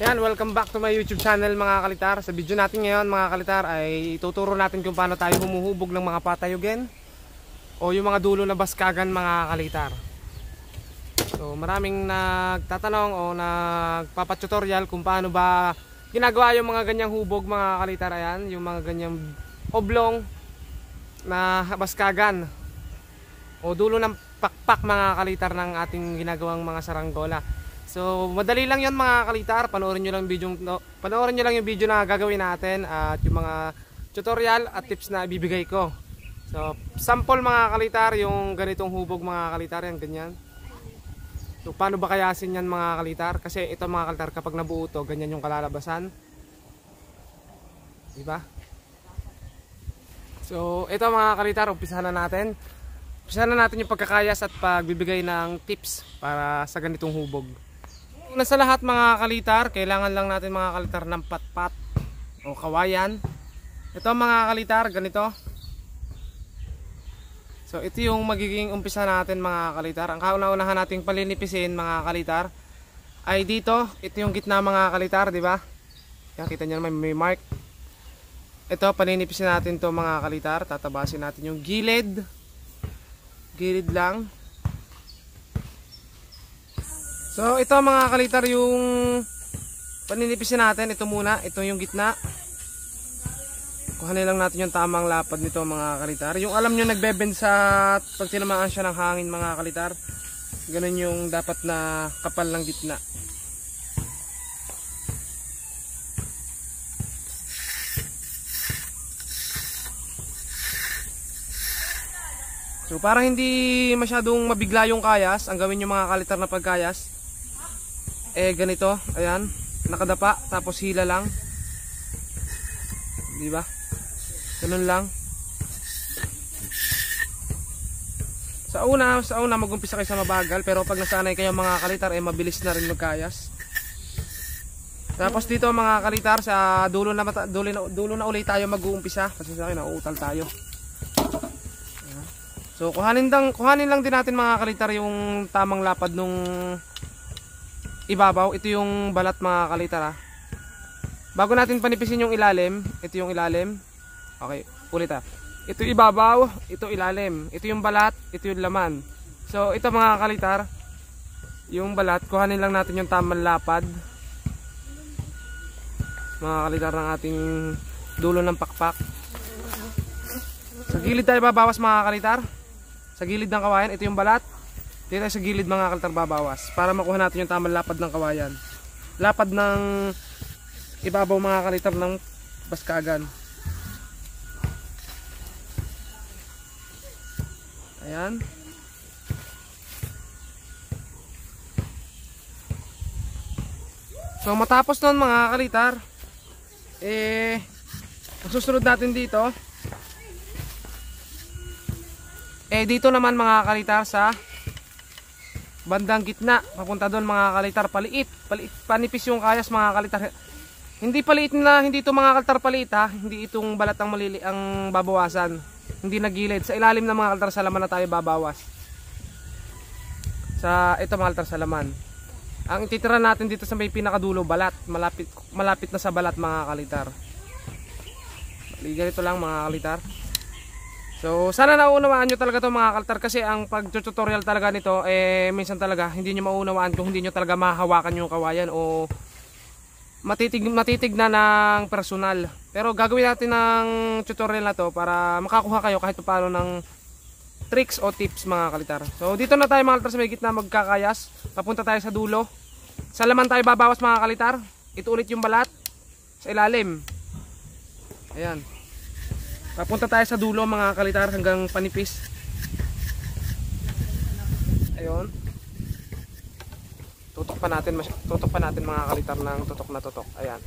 Ayan, welcome back to my YouTube channel mga kalitar. Sa video natin ngayon mga kalitar ay tuturo natin kung paano tayo humuhubog ng mga patayugen o yung mga dulo na baskagan mga kalitar. So maraming nagtatanong o nagpapatutorial kung paano ba ginagawa yung mga ganyang hubog mga kalitar. Ayan, yung mga ganyang oblong na baskagan o dulo ng pakpak mga kalitar ng ating ginagawang mga saranggola. So madali lang 'yon mga kalitar, panoorin niyo lang yung video na gagawin natin at yung mga tutorial at tips na ibibigay ko. So sample mga kalitar yung ganitong hubog mga kalitar, yan ganyan. So paano ba kayasin yan mga kalitar? Kasi ito mga kalitar, kapag nabuo to, ganyan yung kalalabasan. Diba? So ito mga kalitar, umpisahan na natin. Umpisahan na natin yung pagkakayas at pagbibigay ng tips para sa ganitong hubog. Una sa lahat mga kalitar, kailangan lang natin mga kalitar ng patpat o kawayan. Ito mga kalitar, ganito. So ito yung magiging umpisa natin mga kalitar. Ang kauna-unahan nating palinipisin mga kalitar ay dito. Ito yung gitna mga kalitar, di ba? Yan, kita nyo naman may mark. Ito, palinipisin natin to mga kalitar. Tatabasin natin yung gilid. Gilid lang. So ito mga kalitar yung paninipisin natin. Ito muna, ito yung gitna. Kuhanin lang natin yung tamang lapad nito mga kalitar. Yung alam nyo nagbebend sa pag tinamaan siya ng hangin mga kalitar, ganun yung dapat na kapal ng gitna. So para hindi masyadong mabigla yung kayas, ang gawin yung mga kalitar na pagkayas ganito, ayan, nakadapa tapos hila lang, di ba? Ganun lang. Sa una mag-umpisa kayo sa mabagal, pero pag nasanay kayo mga kalitar mabilis na rin magkayas. Tapos dito mga kalitar, sa dulo na ulit tayo mag-uumpisa kasi sa akin nauutal tayo. So kuhanin lang din natin mga kalitar yung tamang lapad nung ibabaw. Ito yung balat mga kalitar ha. Bago natin panipisin yung ilalim, ito yung ilalim. Okay, ulit ha. Ito ibabaw, ito ilalim. Ito yung balat, ito yung laman. So ito mga kalitar, yung balat, kuhanin lang natin yung tamang lapad mga kalitar ng ating dulo ng pakpak. Sa gilid tayo babawas mga kalitar. Sa gilid ng kawayan, ito yung balat. Dito tayo sa gilid mga kalitar babawas para makuha natin yung tamang lapad ng kawayan. Lapad ng ibabaw mga kalitar ng baskagan. Ayan. So matapos nun mga kalitar, ang susunod natin dito, dito naman mga kalitar sa bandang gitna, papunta doon mga kalitar, paliit, panipis yung kayas mga kalitar. Hindi paliit na, hindi ito mga kalitar paliit ha, hindi itong balat ang babawasan, hindi nagilid. Sa ilalim ng mga kalitar sa laman na tayo babawas. Sa ito mga kalitar sa laman. Ang ititira natin dito sa may pinakadulo, balat, malapit na sa balat mga kalitar. Ganito lang mga kalitar. So sana naunawaan nyo talaga to mga kalitar, kasi ang pag-tutorial talaga nito minsan talaga hindi nyo maunawaan kung hindi nyo talaga mahahawakan yung kawayan o matitig na ng personal. Pero gagawin natin ng tutorial na to para makakuha kayo kahit paano ng tricks o tips mga kalitar. So dito na tayo mga kalitar sa may gitna magkakayas, papunta tayo sa dulo. Sa laman tayo babawas mga kalitar. Ito ulit yung balat sa ilalim. Ayan. Papunta tayo sa dulo mga kalitar hanggang panipis. Ayun. Tutok pa natin mga kalitar ng tutok na tutok. Ayan.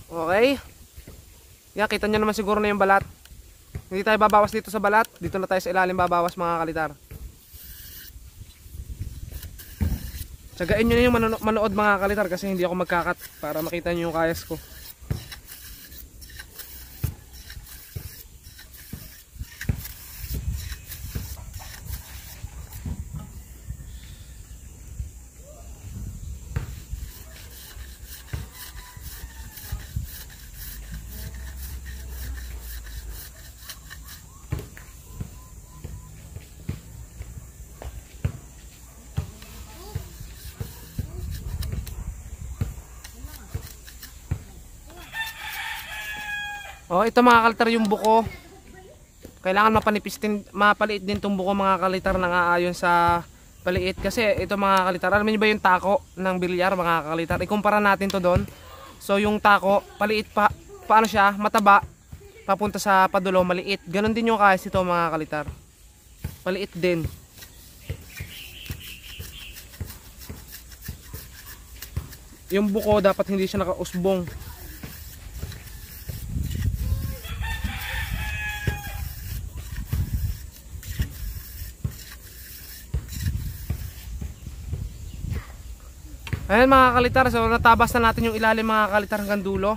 Okay. Yan, kita nyo naman siguro na yung balat. Hindi tayo babawas dito sa balat. Dito na tayo sa ilalim babawas mga kalitar. Tsagain nyo na yung manood mga kalitar kasi hindi ako magkakat para makita nyo yung kayas ko. Oh, ito mga kalitar yung buko. Kailangan mapanipis din, mapaliit din tong buko mga kalitar nang aayon sa paliit. Kasi ito mga kalitar, alam niyo ba yung tako ng bilyar mga kalitar? Ikumpara natin to doon. So yung tako, paliit pa, paano siya, mataba, papunta sa padulo, maliit. Ganon din yung kayas ito mga kalitar. Paliit din. Yung buko dapat hindi siya nakausbong. Ayan mga kalitar, so natabas na natin yung ilalim mga kalitar hanggang dulo.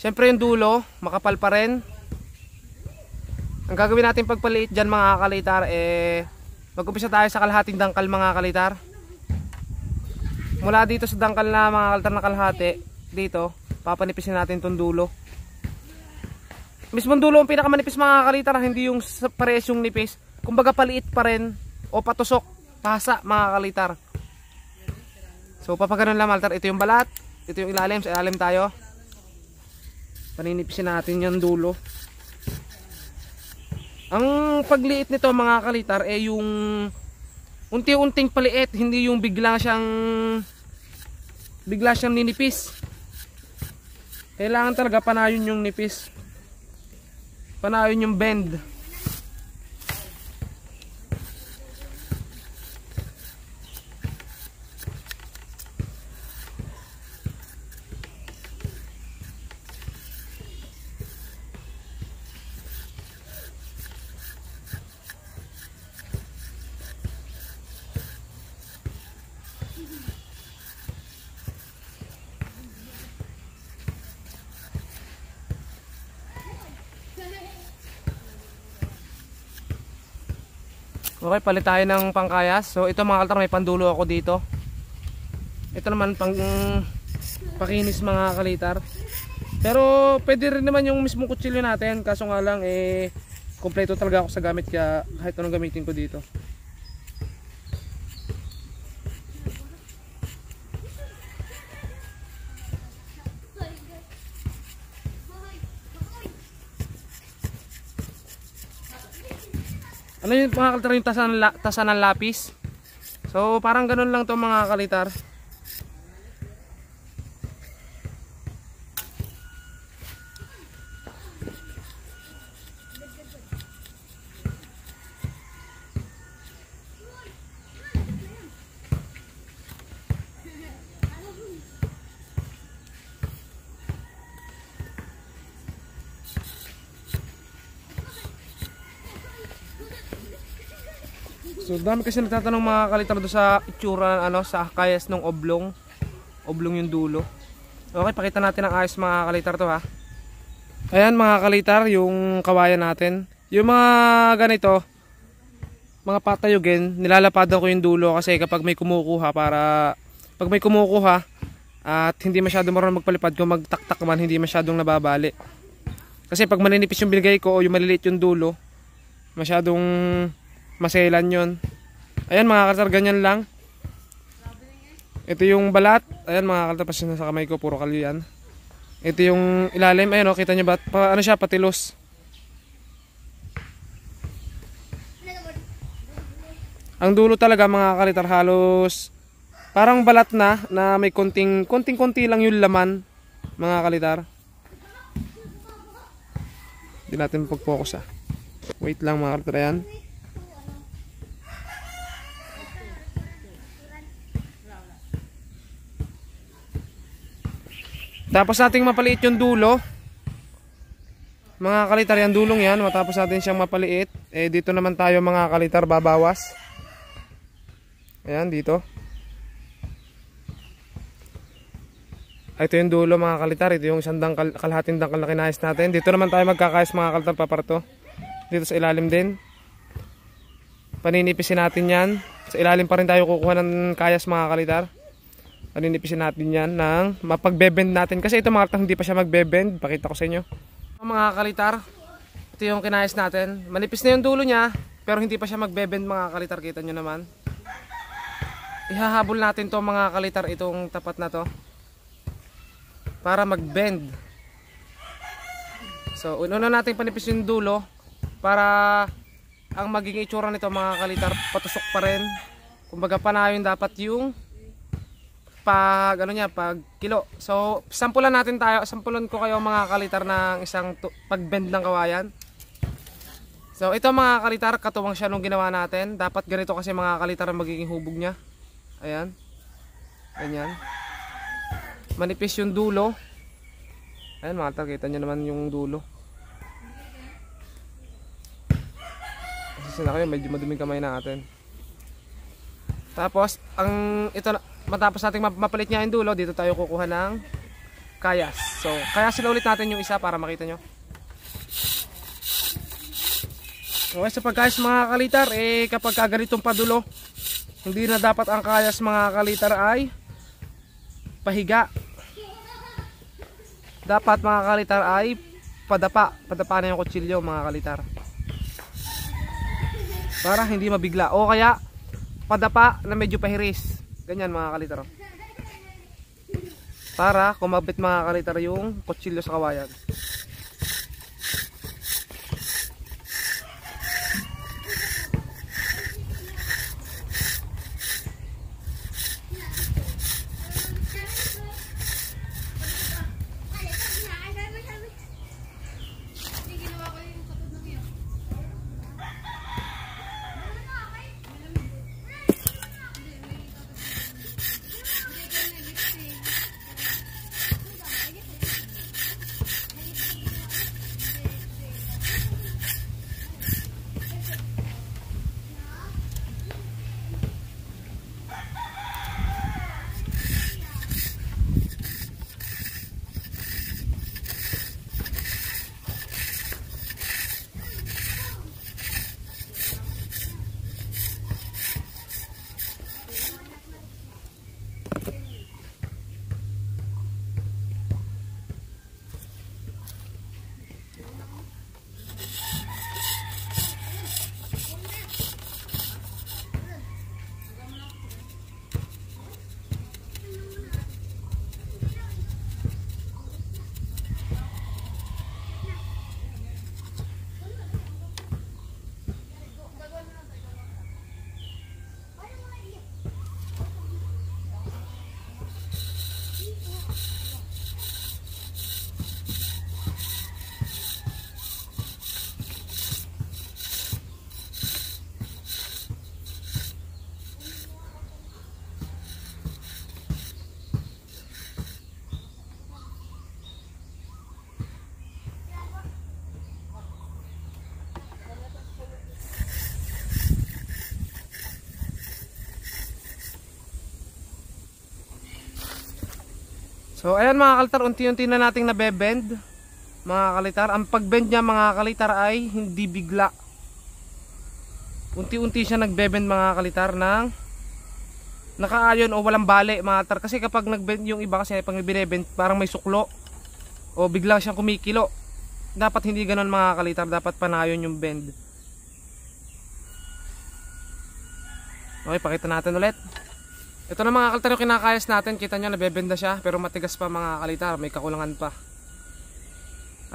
Siyempre yung dulo, makapal pa rin. Ang gagawin natin pagpaliit dyan mga kalitar, mag-umpisa tayo sa kalahating dangkal mga kalitar. Mula dito sa dangkal na mga kalitar na kalahati, dito, papanipisin natin itong dulo. Mismong dulo ang pinakamanipis mga kalitar, hindi yung parehas yung nipis. Kumbaga paliit pa rin, o patusok, pasa mga kalitar. So papaganon lang mga kalitar, ito yung balat, ito yung ilalim, sa ilalim tayo. Paninipisin natin yung dulo. Ang pagliit nito mga kalitar yung unti-unting paliit, hindi yung bigla siyang ninipis. Kailangan talaga panayon yung nipis, panayon yung bend. Okay, palit tayo ng pangkayas. So ito mga kalitar, may pandulo ako dito. Ito naman pang pakinis mga kalitar. Pero pwede rin naman yung mismong kutsilyo natin. Kaso nga lang kompleto talaga ako sa gamit, kaya kahit anong gamitin ko dito. Ano yung mga kalitar, yung tasa ng lapis. So parang ganun lang to mga kalitar. So dami kasi nagtatanong mga kalitar do sa itsura, sa kayas ng oblong. Oblong yung dulo. Okay, pakita natin ang ayos mga kalitar to ha. Ayan mga kalitar, yung kawayan natin. Yung mga ganito, mga patayugin, nilalapadan ko yung dulo kasi kapag may kumukuha, pag may kumukuha at hindi masyadong marunong magpalipad, kung magtaktak man, hindi masyadong nababali. Kasi pag maninipis yung binigay ko o yung maliliit yung dulo, masyadong maselan yun. Ayan mga kalitar, ganyan lang. Ito yung balat. Ayan mga kalitar, pasensya sa kamay ko, puro kalyo yan. Ito yung ilalim. Ayan o, kita nyo ba? Ano siya, patilos. Ang dulo talaga mga kalitar, halos parang balat na may konting-konti lang yung laman mga kalitar. Hindi natin pag-focus Wait lang mga kalitar, ayan. Tapos nating mapaliit yung dulo. Mga kalitar, yan dulong yan. Matapos natin siyang mapaliit. Dito naman tayo mga kalitar babawas. Ayan, dito. Ito yung dulo mga kalitar. Ito yung isang kalahating dangkal na kinayas natin. Dito naman tayo magkakayas mga kalitar paparto. Dito sa ilalim din. Paninipisin natin yan. Sa ilalim pa rin tayo kukuha ng kayas mga kalitar. Paninipisin natin yan ng mapagbe-bend natin. Kasi ito mga kalitar, hindi pa siya magbe-bend. Pakita ko sa inyo. Mga kalitar, ito yung kinayas natin. Manipis na yung dulo niya, pero hindi pa siya magbe-bend mga kalitar. Kita nyo naman. Ihahabol natin to mga kalitar, itong tapat na to, para mag-bend. So una natin panipis yung dulo para ang magiging itsura nito mga kalitar patusok pa rin. Kumbaga panayon dapat yung pag ano niya, pag kilo. So sampulan ko kayo mga kalitar ng isang pag-bend ng kawayan. So ito mga kalitar, katuwang siya nung ginawa natin. Dapat ganito kasi mga kalitar ang magiging hubog niya. Ayan. Ganyan. Manipis yung dulo. Ayan mga kalitar, kita nyo naman yung dulo. Kasi na kayo, medyo maduming kamay natin. Tapos matapos natin mapalit niya yung dulo, dito tayo kukuha ng kayas. So kayasin ulit natin yung isa para makita nyo. Okay, sa pagkayas mga kalitar, kapag ganitong padulo, hindi na dapat ang kayas mga kalitar ay pahiga. Dapat mga kalitar ay padapa na yung kutsilyo mga kalitar. Para hindi mabigla. O kaya padapa na medyo pahiris. Ganyan mga kalitar. Para kumabit mga kalitar yung kutsilyo sa kawayan. So ayan mga kalitar, unti-unti na nating nabebend mga kalitar. Ang pagbend niya mga kalitar ay hindi bigla. Unti-unti siya nagbebend mga kalitar ng nakaayon o walang bali mga kalitar. Kasi kapag nagbend yung iba kasi pag binebend parang may suklo o bigla siyang kumikilo. Dapat hindi ganoon mga kalitar, dapat panayon yung bend. Okay, pakita natin ulit. Ito na mga kalitar yung kinakayas natin. Kita nyo nabebenda siya pero matigas pa mga kalitar, may kakulangan pa.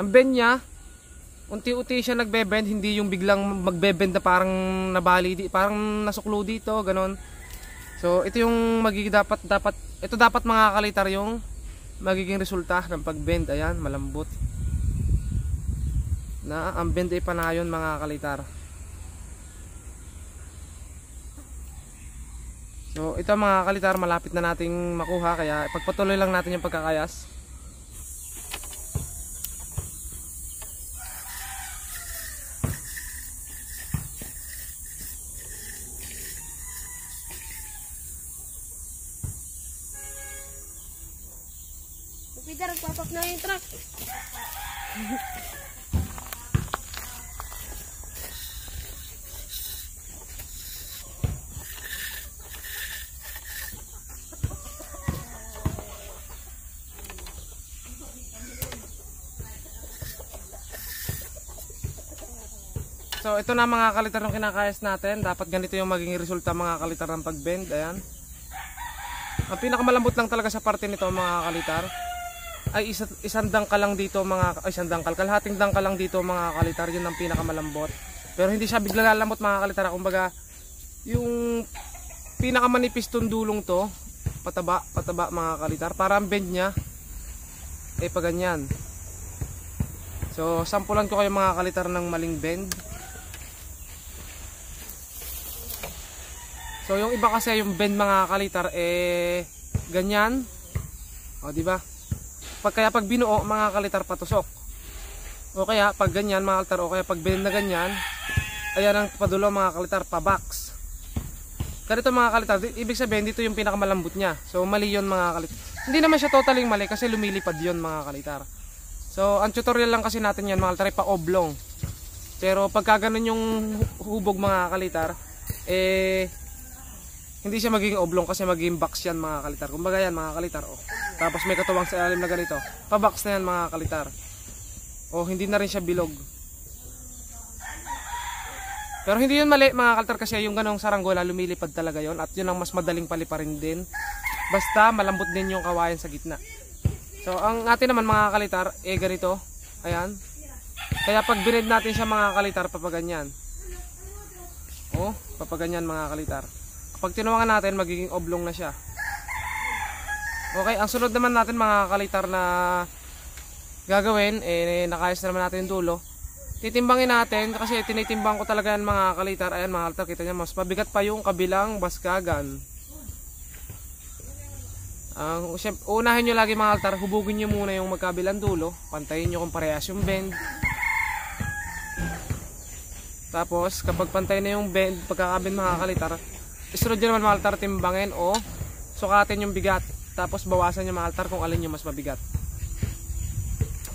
Ang bend niya, unti-unti siya nagbebend, hindi yung biglang magbebend na parang nabali, parang nasuklo dito, ganon. So ito yung magiging dapat mga kalitar yung magiging resulta ng pagbend. Ayan, malambot na ang bend ay panayon mga kalitar. So ito mga kalitar, malapit na nating makuha, kaya pagpatuloy lang natin yung pagkakayas. Peter, nagpapak na yung truck. So ito na mga kalitar ng kinakayas natin. Dapat ganito yung magiging resulta mga kalitar ng pagbend. Ayan. Ang pinakamalambot lang talaga sa parte nito mga kalitar, ay isang dangkal lang dito isang dangkal, kalahating dangkal lang dito mga kalitar, yun ang pinakamalambot. Pero hindi siya bigla lalamot mga kalitar, kumbaga yung pinakamanipis tong dulong to, pataba mga kalitar, para ang bend niya eh pa ganyan. So sampulan ko kayo mga kalitar ng maling bend. So yung iba kasi yung bend mga kalitar eh ganyan. O di ba? Kaya pag binuo mga kalitar patusok. O kaya pag ganyan mga kalitar, o kaya pag bend na ganyan, ayan ang padulo mga kalitar, pa box. Ganito mga kalitar, ibig sabihin dito yung pinakamalambot niya. So mali yun mga kalitar. Hindi naman siya totaling mali kasi lumilipad yun mga kalitar. So ang tutorial lang kasi natin yan mga kalitar ay pa-oblong. Pero pagka ganun yung hubog mga kalitar, eh hindi siya magiging oblong kasi magiging box yan mga kalitar. Kumbaga yan mga kalitar, oh. Tapos may katuwang sa ilalim na ganito, pa-box na yan mga kalitar. O hindi na rin siya bilog. Pero hindi yun mali mga kalitar kasi yung ganong saranggola lumilipad talaga yon, at yun ang mas madaling paliparin din. Basta malambot din yung kawayan sa gitna. So ang atin naman mga kalitar eh ganito. Ayan. Kaya pag binid natin siya mga kalitar, papaganyan. Oh, papaganyan mga kalitar. Kapag tinuwangan natin, magiging oblong na siya. Okay, ang sunod naman natin mga kalitar na gagawin, eh nakayos na naman natin yung dulo. Titimbangin natin kasi tinitimbang ko talaga yan mga kalitar. Ayan mga kalitar, kita nyo mas mabigat pa yung kabilang baskagan. Unahin nyo lagi mga kalitar, hubugin nyo muna yung magkabilang dulo. Pantayin nyo kung parehas yung bend. Tapos kapag pantay na yung bend, pagkakabend mga kalitar, isunod nyo naman mga kalitar, timbangin o sukatin yung bigat. Tapos bawasan nyo mga kalitar kung alin yung mas mabigat.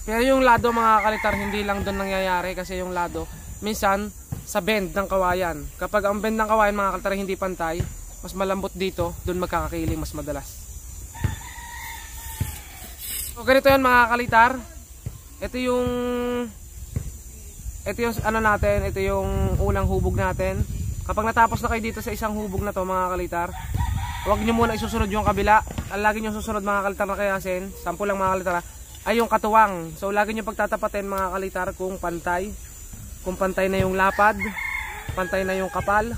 Pero yung lado mga kalitar, hindi lang doon nangyayari kasi yung lado minsan sa bend ng kawayan. Kapag ang bend ng kawayan mga kalitar hindi pantay, mas malambot dito, doon magkakakiling mas madalas. So ganito yan mga kalitar. Ito yung ano natin, ito yung unang hubog natin. Kapag natapos na kayo dito sa isang hubog na to mga kalitar, huwag nyo muna isusunod yung kabila. Ang lagi nyo susunod mga kalitar na kayasin, sample lang mga kalitar, ay yung katuwang. So lagi nyo pagtatapatin mga kalitar kung pantay. Kung pantay na yung lapad, pantay na yung kapal,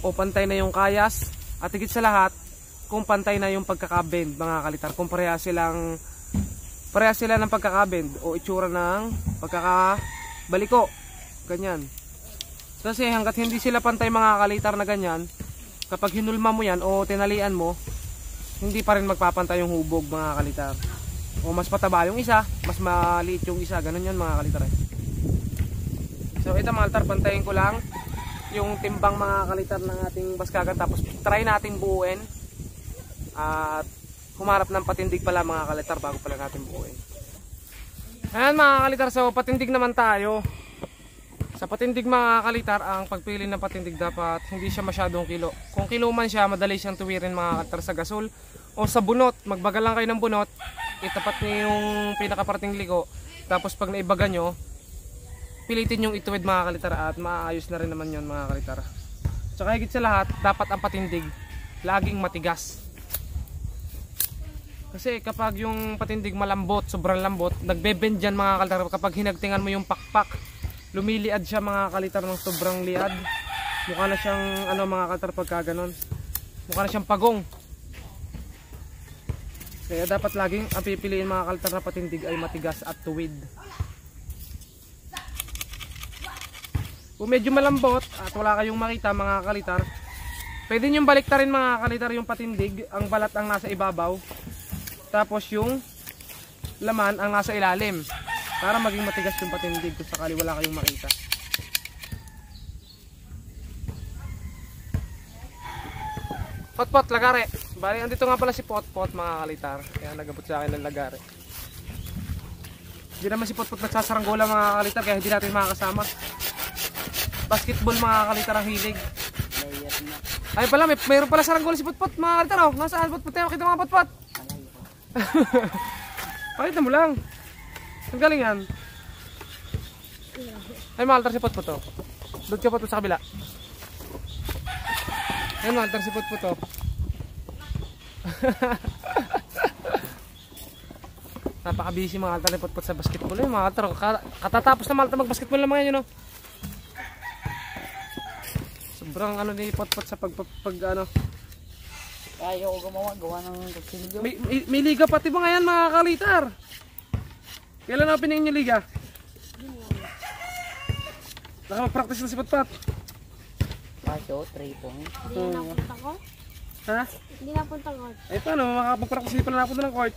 o pantay na yung kayas. At higit sa lahat, kung pantay na yung pagkakabend mga kalitar. Kung pareha sila ng pagkakabend o itsura ng pagkakabaliko. Ganyan. Kasi hanggat hindi sila pantay mga kalitar na ganyan, kapag hinulma mo yan o tinalian mo, hindi pa rin magpapantay yung hubog mga kalitar. O mas pataba yung isa, mas maliit yung isa, ganun yun mga kalitar. So ito mga kalitar, pantayin ko lang yung timbang mga kalitar ng ating baskagan. Tapos try natin buuin at humarap ng patindig pala mga kalitar bago pala natin buuin. Ayan mga kalitar, so patindig naman tayo. Sa patindig mga kalitar, ang pagpili ng patindig dapat hindi siya masyadong kilo. Kung kilo man siya, madali siyang tuwirin mga kalitar sa gasol o sa bunot. Magbagal lang kayo ng bunot, itapat niyo yung pinakaparting liko. Tapos pag naibaga nyo, pilitin yung ituwid mga kalitar at maayos na rin naman yun mga kalitar. Tsaka higit sa lahat, dapat ang patindig laging matigas. Kasi kapag yung patindig malambot, sobrang lambot, nagbe-bend dyan mga kalitar. Kapag hinagtingan mo yung pakpak, lumiliad siya mga kalitar ng sobrang liad. Mukha na siyang mga kalitar pagka ganon. Mukha na siyang pagong. Kaya dapat laging ang pipiliin mga kalitar na patindig ay matigas at tuwid. Kung medyo malambot at wala kayong makita mga kalitar, pwede nyo baliktarin mga kalitar yung patindig. Ang balat ang nasa ibabaw, tapos yung laman ang nasa ilalim, para maging matigas yung patindig kung sakali wala kayong makita. Potpot, lagare. Bali, andito nga pala si Potpot mga kalitar. Kaya nagabot sa akin ng lagare. Hindi naman si Potpot nagsasaranggola mga kalitar, kaya hindi natin makakasama. Basketball mga kalitar ang hilig. Ay pala, mayroon pala saranggola si Potpot mga kalitar. Oh, nasaan Potpot? Kita mga Potpot. Pakita mo lang. Ang galing yan. Ay mga kalitar si Potpot oh. Doon ka Potpot sa kabila. Ay mga kalitar si Potpot oh. Napaka-busy mga kaltar, ipot-pot sa basketball. Eh, mga kaltar, katatapos na mga kaltar mag-basketball na mga yun, no? Sobrang ano ni pot-pot sa pag ano. Kaya ko gawa ng kutsilyo. May liga pati ba ngayon mga kalitar? Kailan na opening yung liga? Nakapag-practice na si Potpot. Kaso, 3 points. Hindi na napunta ko. Ha? Hindi napunta ko. Eh paano, makapag-practice hindi pala napunta ng court.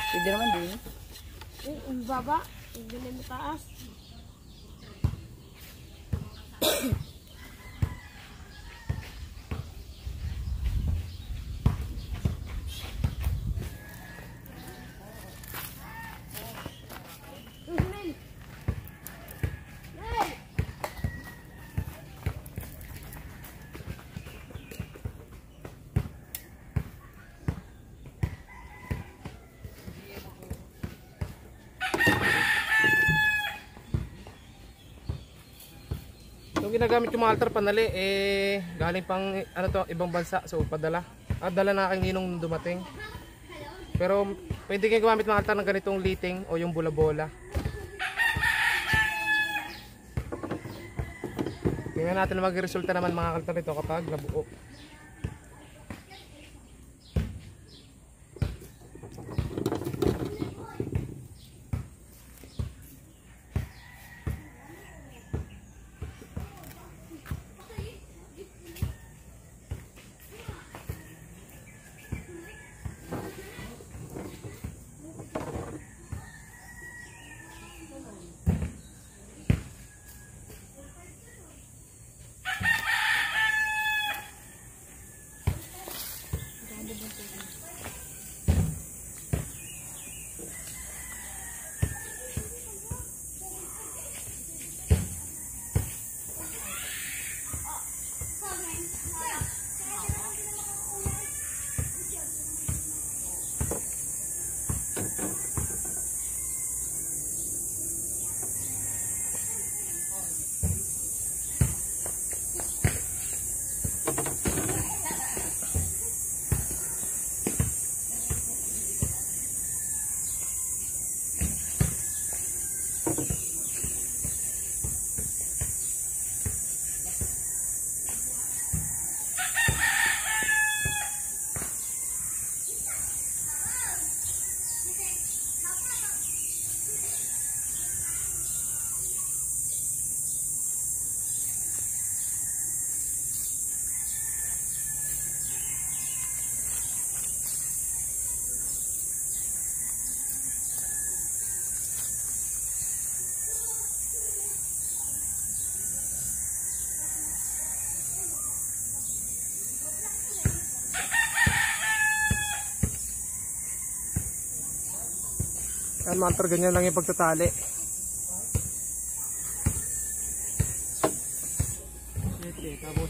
Pwede naman din. Ang baba. Hindi na mataas. Yung ginagamit yung mga altar panali, eh, galing pang, ano to, ibang bansa. So, padala. Dala na aking ninong dumating. Pero, pwede kayo gumamit mga altar ng ganitong liting o yung bola-bola. Tingnan natin na mag-resulta naman mga altar ito kapag nabuo. Yan mga altar, ganyan lang yung pagtatali.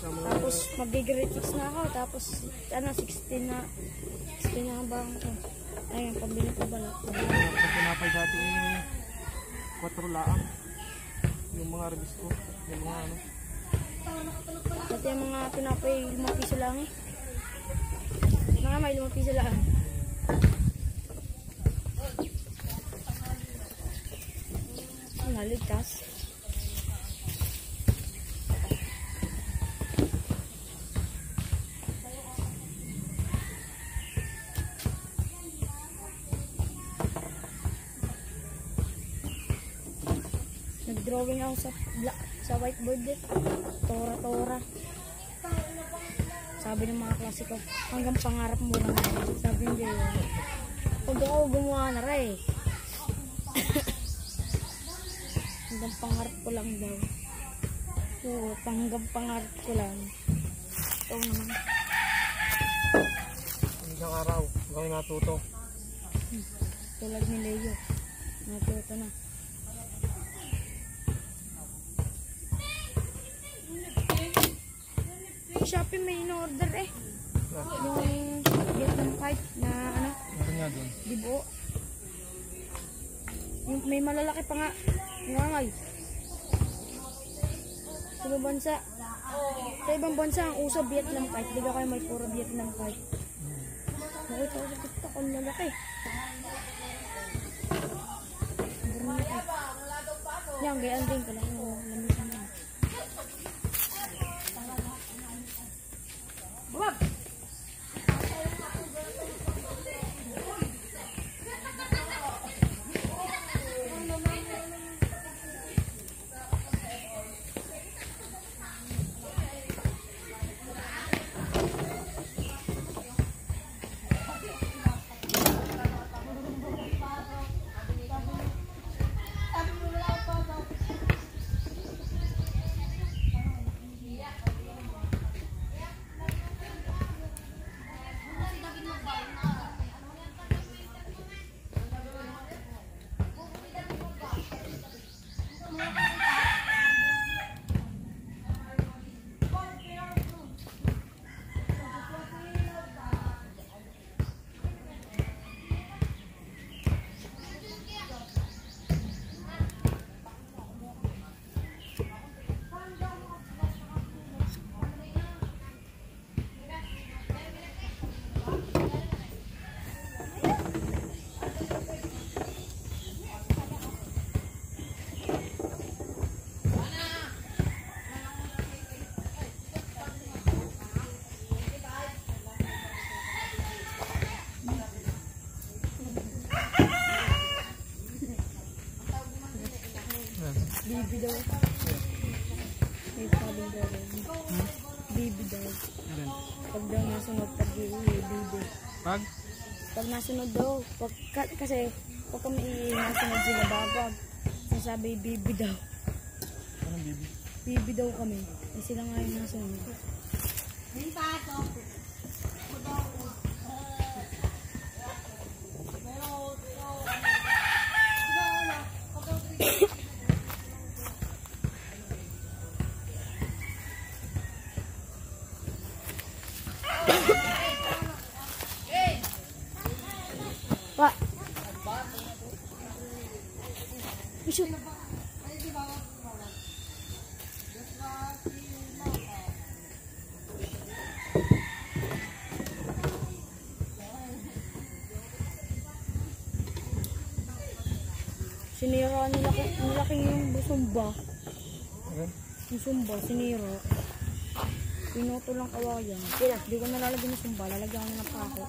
Tapos mag-grade 6 na ako. Tapos ano 16 na ang bang ko. Ayun, pambili ko ba lang. Pag pinapay dati 4 laang. Yung mga release ko. Yung mga ano. Dati yung mga pinapay 5 piso lang eh. Mga may 5 piso lang. Naligtas. Nag-drawing ako sa whiteboard din. Tora-tora. Sabi ng mga klase ko, hanggang pangarap mo lang. Sabi niya yun. Huwag ako gumawa na rin. Hanggang pangarap ko lang daw. Oo, hanggang pangarap ko lang. Ito naman. Isang araw, gawin natuto. Tulad ni Leo. Natuto na. Shopee may in-order eh. Yung Vietnam kite na ano? Ano nga doon? Dibo. Yung may malalaki pa nga. Ngangay. Sa ibang bansa. Sa ibang bansa ang uso Vietnam kite. Di ba kayo may puro Vietnam kite. Nakita ko sa TikTok ang lalaki. Yan, gayaan din ko lang. Lamisan na. Bibi daw. May sabing daw. Bibi daw. Pag daw nasunod, pag bibi. Pag nasunod daw, kasi pag kami nasunod sila babag, nasabi bibi daw. Anong bibi? Bibi daw kami. Eh sila nga yung nasunod. Pak. Isu. Sinira nilaki yung busumba. Yung sumba, sinira. Pinuto lang kawayan. Hindi ko nalalagyan ng sumba, lalagyan ko ng pako.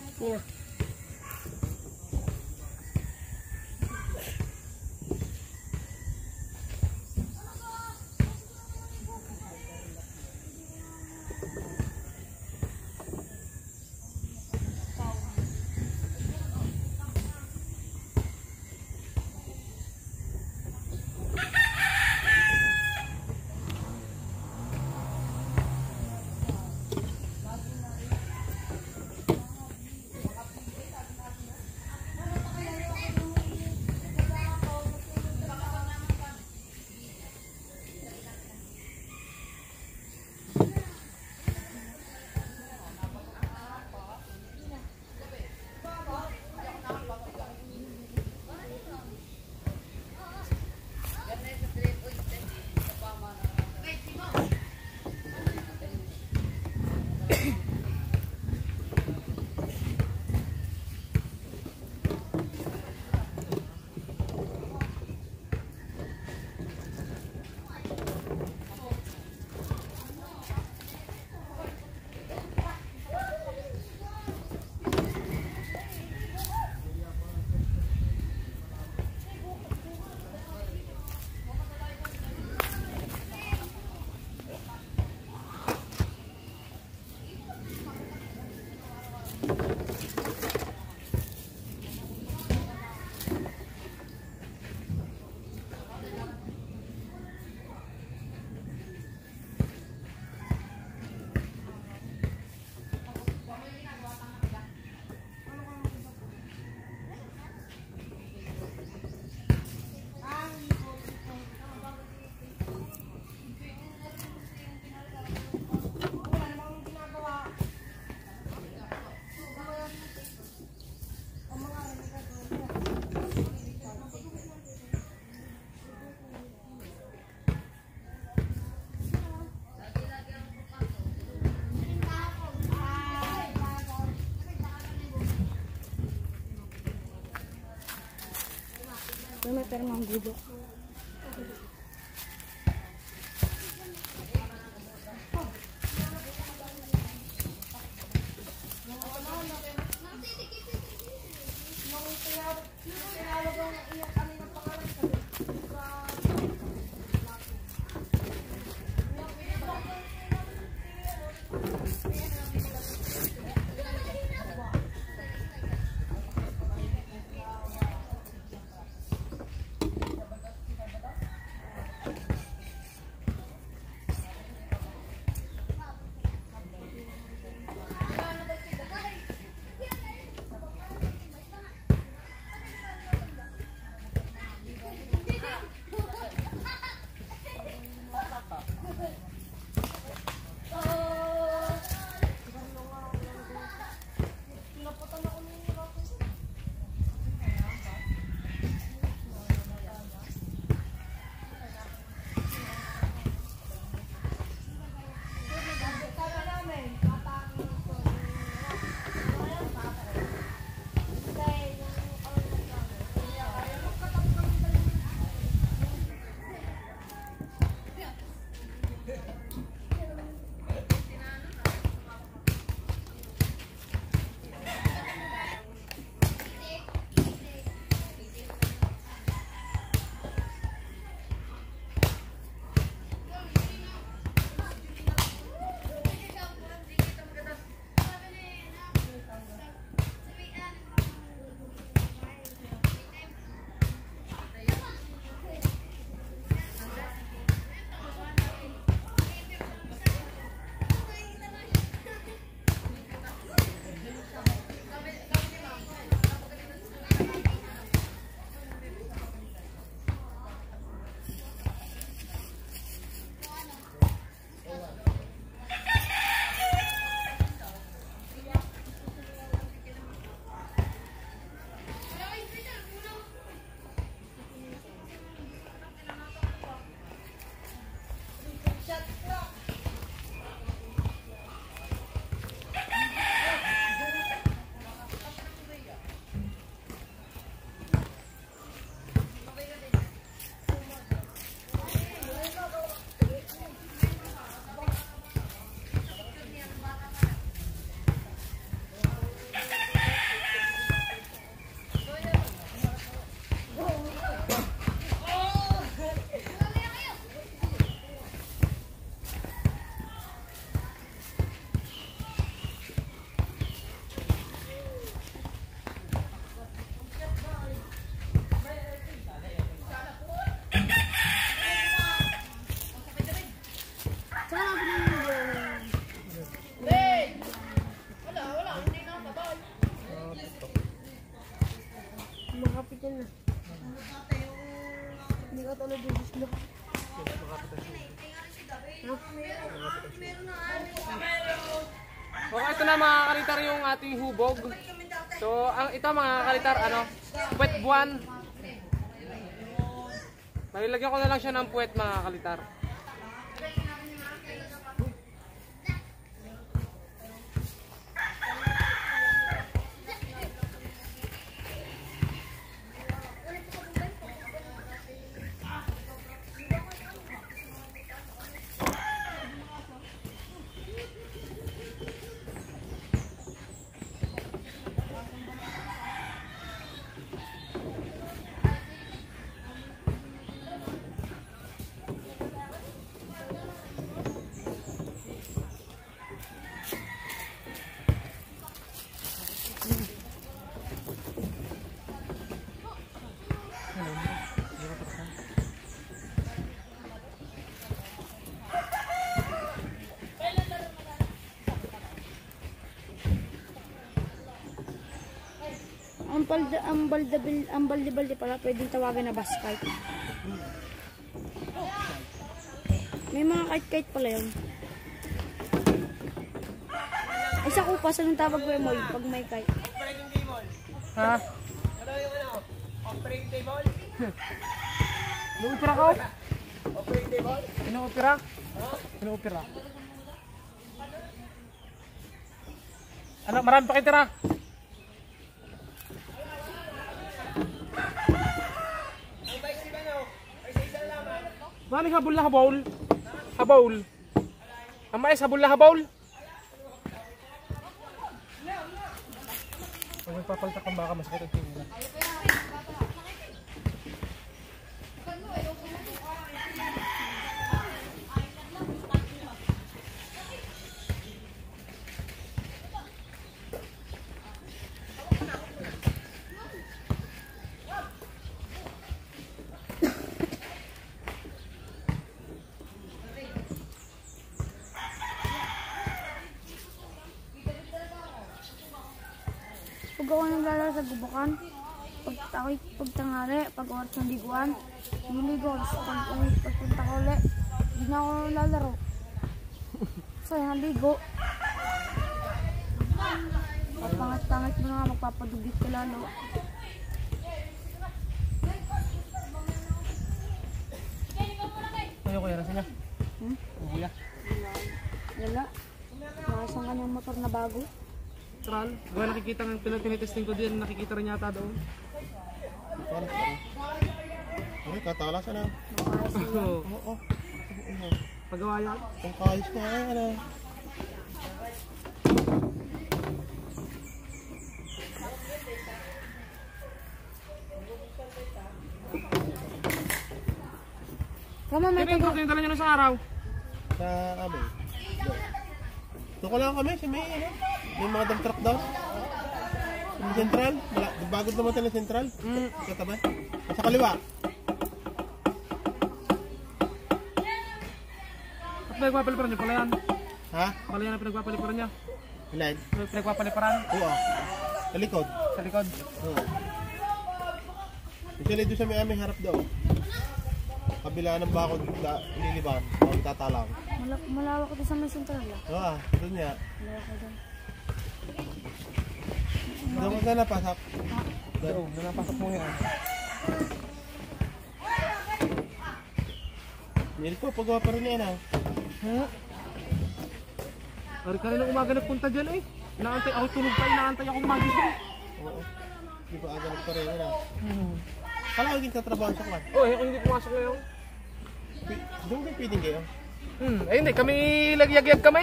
may permang gulo. Makapitan na. Hindi ka tulad yung gusto. Okay, ito na mga kalitar yung ating hubog. So, ito mga kalitar, puwet buwan. Malilagyan ko na lang siya ng puwet mga kalitar. Ang balde-balde pala pwedeng tawagan na basket. May mga kite-kite pala yun. Ay sa kupas, anong tawag ko mo pag may kite? Ha? Ano yung operating table? Inuupira ko? Operating table? Inuupira? Inuupira. Marami pa kayo tira? ni habol na habol. Habol. Ang mais, habol na habol. Pag magpapaltak ang baka, masakit ang tingin na. Pag ako naglalaro sa gubakan, pag tanghali, pag oras ng liguan, niligo. Pagpunta ko ulit, hindi na ako lalaro. So, naligo. Pangit-pangit mo na nga, magpapadugit ka lalo. Ayaw ko yan, nasa niya? Kuya. Wala. Nakasang kanyang motor na bago. Tral, gawa nakikita ng tinitesting ko din, nakikita rin yata doon. Okay, katalasan na. Oo. Pagawa yan. Ang kayos na ano. Tama, may Yung truck yung dala nyo na sa araw. Sa amin. Doon ko lang kami, sa may ano. May mga dump truck daw. Sa Central. Bagod naman tayo ng Central. Sa tabi. Sa kaliwa. At pinagpapaliparan nyo pala yan. Ha? Pala yan ang pinagpapaliparan nyo. Ilan? Pinagpapaliparan Oo. Sa likod. sa likod. Oo. Kasi doon sa may aming harap daw. Kabila ng bakod nililiban. Ang tatalang. Malawak ito sa may sentral. Oo, doon niya. Malawak ito. Doon ko na napasak. Oo, napasok mo yan. Nilip ko, pagawa pa rin yan ah. Ari kanina umaga nagpunta dyan eh. Inaantay ako tulog pa, inaantay ako magising. Oo. Di ba aga pa rin yan ah. Kala ko sa trabaho sa kwan. Oh, ako hindi pumasok ngayon. Doon kayo pwedeng kayo? Eh hindi, kami lagyag-yag kami.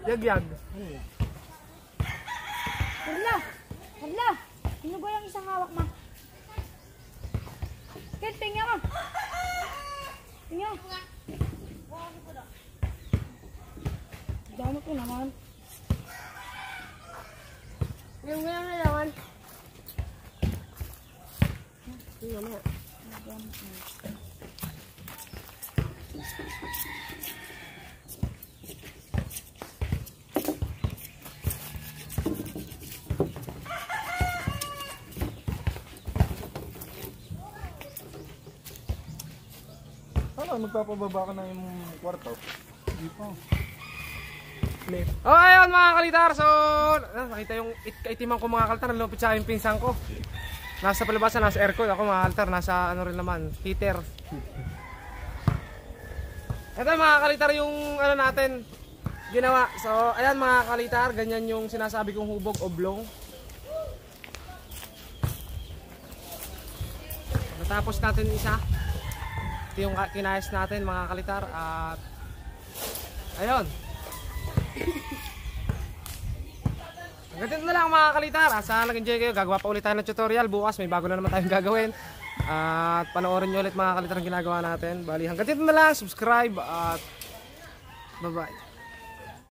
Yagyag. Carla! Carla! Sino ba yung isang hawak, ma? Kit, tingnan ka! Tingnan! Dami ko naman. Yung ganyan na naman. Tingnan mo. Magpapababa ka na yung kwarto. Hindi pa. Oh, ayun mga kalitar. So, nakita yung kaitiman ko mga kalitar. Nalupit sa yung pinsan ko. Nasa palabasan, nasa aircon. Ako mga kalitar, nasa ano rin naman, heater. Ito mga kalitar yung ano natin ginawa. So, ayan mga kalitar, ganyan yung sinasabi kong hubog, oblong. Natapos natin isa. Ito yung kinayas natin mga kalitar. At ayun. Hanggang na lang mga kalitar. Sana nag-enjoy kayo. Gagawa pa ulit tayo ng tutorial. Bukas may bago na naman tayong gagawin. At panoorin nyo ulit mga kalitar ang ginagawa natin. Bali hanggang dito na lang. Subscribe at bye bye.